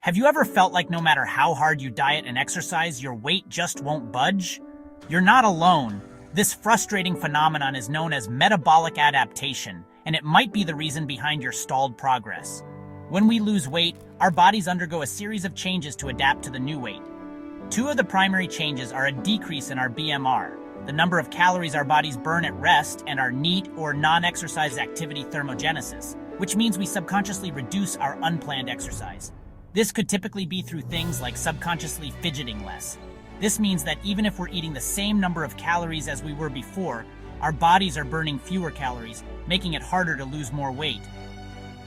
Have you ever felt like no matter how hard you diet and exercise, your weight just won't budge? You're not alone. This frustrating phenomenon is known as metabolic adaptation, and it might be the reason behind your stalled progress. When we lose weight, our bodies undergo a series of changes to adapt to the new weight. Two of the primary changes are a decrease in our BMR, the number of calories our bodies burn at rest, and our NEAT or non-exercise activity thermogenesis, which means we subconsciously reduce our unplanned exercise. This could typically be through things like subconsciously fidgeting less. This means that even if we're eating the same number of calories as we were before, our bodies are burning fewer calories, making it harder to lose more weight.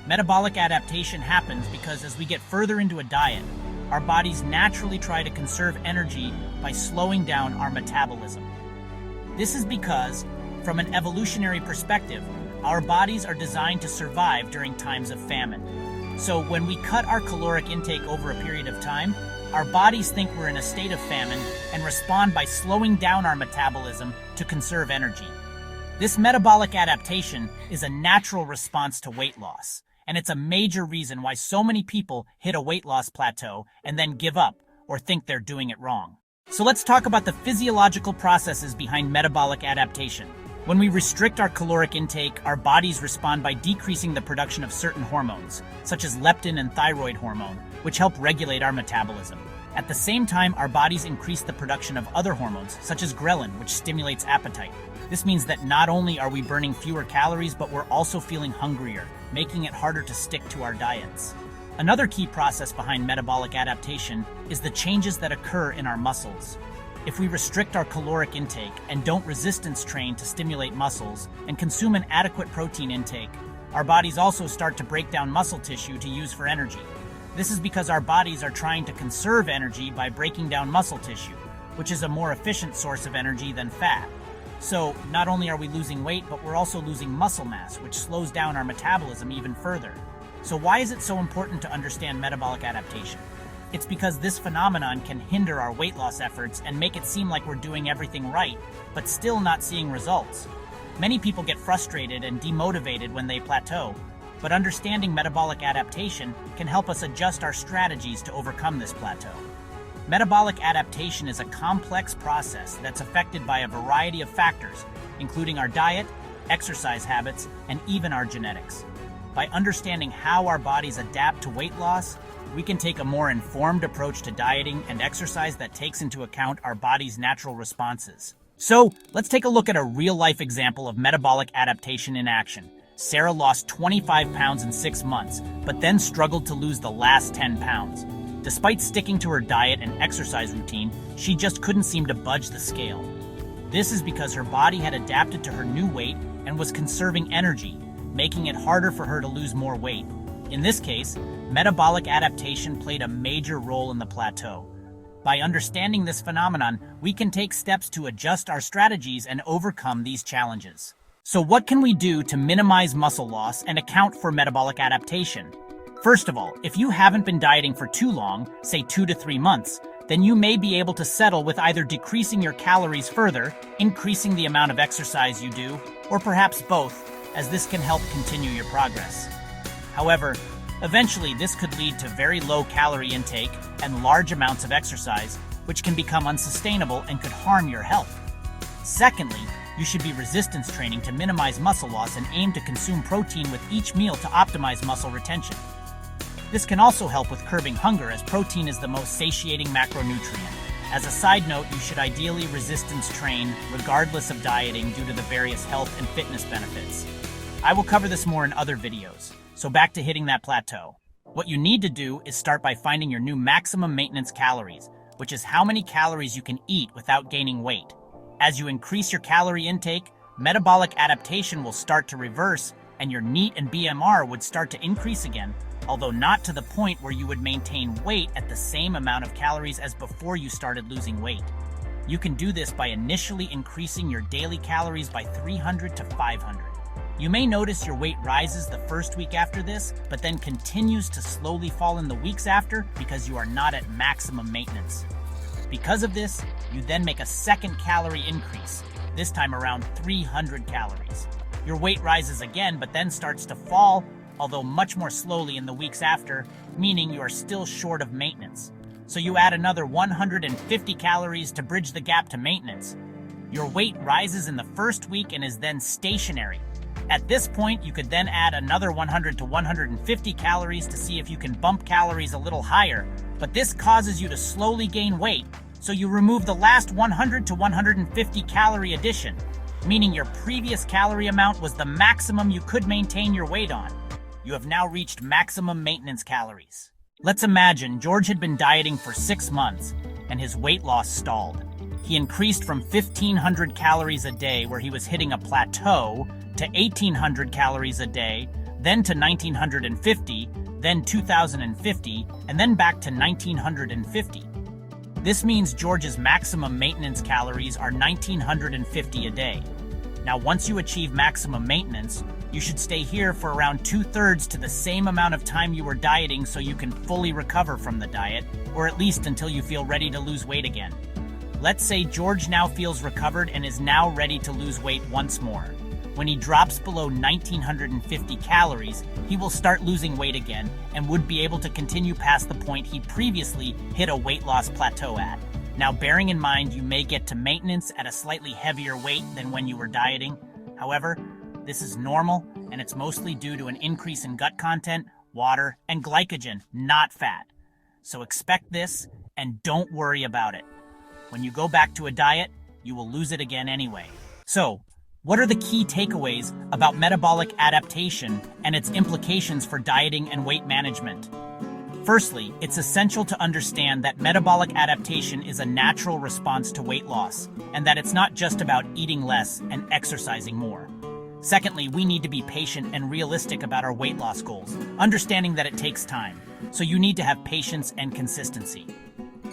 Metabolic adaptation happens because as we get further into a diet, our bodies naturally try to conserve energy by slowing down our metabolism. This is because, from an evolutionary perspective, our bodies are designed to survive during times of famine. So when we cut our caloric intake over a period of time, our bodies think we're in a state of famine and respond by slowing down our metabolism to conserve energy. This metabolic adaptation is a natural response to weight loss, and it's a major reason why so many people hit a weight loss plateau and then give up or think they're doing it wrong. So let's talk about the physiological processes behind metabolic adaptation. When we restrict our caloric intake, our bodies respond by decreasing the production of certain hormones, such as leptin and thyroid hormone, which help regulate our metabolism. At the same time, our bodies increase the production of other hormones, such as ghrelin, which stimulates appetite. This means that not only are we burning fewer calories, but we're also feeling hungrier, making it harder to stick to our diets. Another key process behind metabolic adaptation is the changes that occur in our muscles. If we restrict our caloric intake and don't resistance train to stimulate muscles and consume an adequate protein intake, our bodies also start to break down muscle tissue to use for energy. This is because our bodies are trying to conserve energy by breaking down muscle tissue, which is a more efficient source of energy than fat. So, not only are we losing weight, but we're also losing muscle mass, which slows down our metabolism even further. So why is it so important to understand metabolic adaptation? It's because this phenomenon can hinder our weight loss efforts and make it seem like we're doing everything right, but still not seeing results. Many people get frustrated and demotivated when they plateau, but understanding metabolic adaptation can help us adjust our strategies to overcome this plateau. Metabolic adaptation is a complex process that's affected by a variety of factors, including our diet, exercise habits, and even our genetics. By understanding how our bodies adapt to weight loss, we can take a more informed approach to dieting and exercise that takes into account our body's natural responses. So, let's take a look at a real-life example of metabolic adaptation in action. Sarah lost 25 pounds in 6 months, but then struggled to lose the last 10 pounds. Despite sticking to her diet and exercise routine, she just couldn't seem to budge the scale. This is because her body had adapted to her new weight and was conserving energy, making it harder for her to lose more weight. In this case, metabolic adaptation played a major role in the plateau. By understanding this phenomenon, we can take steps to adjust our strategies and overcome these challenges. So what can we do to minimize muscle loss and account for metabolic adaptation? First of all, if you haven't been dieting for too long, say 2 to 3 months, then you may be able to settle with either decreasing your calories further, increasing the amount of exercise you do, or perhaps both, as this can help continue your progress. However, eventually this could lead to very low calorie intake and large amounts of exercise, which can become unsustainable and could harm your health. Secondly, you should be resistance training to minimize muscle loss and aim to consume protein with each meal to optimize muscle retention. This can also help with curbing hunger, as protein is the most satiating macronutrient. As a side note, you should ideally resistance train regardless of dieting due to the various health and fitness benefits. I will cover this more in other videos. So back to hitting that plateau. What you need to do is start by finding your new maximum maintenance calories, which is how many calories you can eat without gaining weight. As you increase your calorie intake, metabolic adaptation will start to reverse, and your NEAT and BMR would start to increase again, although not to the point where you would maintain weight at the same amount of calories as before you started losing weight. You can do this by initially increasing your daily calories by 300 to 500. You may notice your weight rises the first week after this, but then continues to slowly fall in the weeks after because you are not at maximum maintenance. Because of this, you then make a second calorie increase, this time around 300 calories. Your weight rises again, but then starts to fall, although much more slowly in the weeks after, meaning you are still short of maintenance. So you add another 150 calories to bridge the gap to maintenance. Your weight rises in the first week and is then stationary. At this point, you could then add another 100 to 150 calories to see if you can bump calories a little higher, but this causes you to slowly gain weight, so you remove the last 100 to 150 calorie addition, meaning your previous calorie amount was the maximum you could maintain your weight on. You have now reached maximum maintenance calories. Let's imagine George had been dieting for 6 months and his weight loss stalled. He increased from 1,500 calories a day, where he was hitting a plateau, to 1,800 calories a day, then to 1,950, then 2,050, and then back to 1,950. This means George's maximum maintenance calories are 1,950 a day. Now, once you achieve maximum maintenance, you should stay here for around 2/3 to the same amount of time you were dieting so you can fully recover from the diet, or at least until you feel ready to lose weight again. Let's say George now feels recovered and is now ready to lose weight once more. When he drops below 1,950 calories, he will start losing weight again and would be able to continue past the point he previously hit a weight loss plateau at. Now, bearing in mind you may get to maintenance at a slightly heavier weight than when you were dieting. However, this is normal, and it's mostly due to an increase in gut content, water, and glycogen, not fat. So expect this and don't worry about it. When you go back to a diet, you will lose it again anyway. So, what are the key takeaways about metabolic adaptation and its implications for dieting and weight management? Firstly, it's essential to understand that metabolic adaptation is a natural response to weight loss, and that it's not just about eating less and exercising more. Secondly, we need to be patient and realistic about our weight loss goals, understanding that it takes time, so you need to have patience and consistency.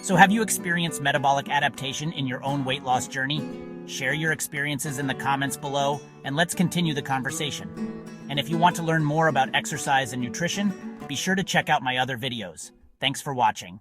So have you experienced metabolic adaptation in your own weight loss journey? Share your experiences in the comments below, and let's continue the conversation. And if you want to learn more about exercise and nutrition, be sure to check out my other videos. Thanks for watching.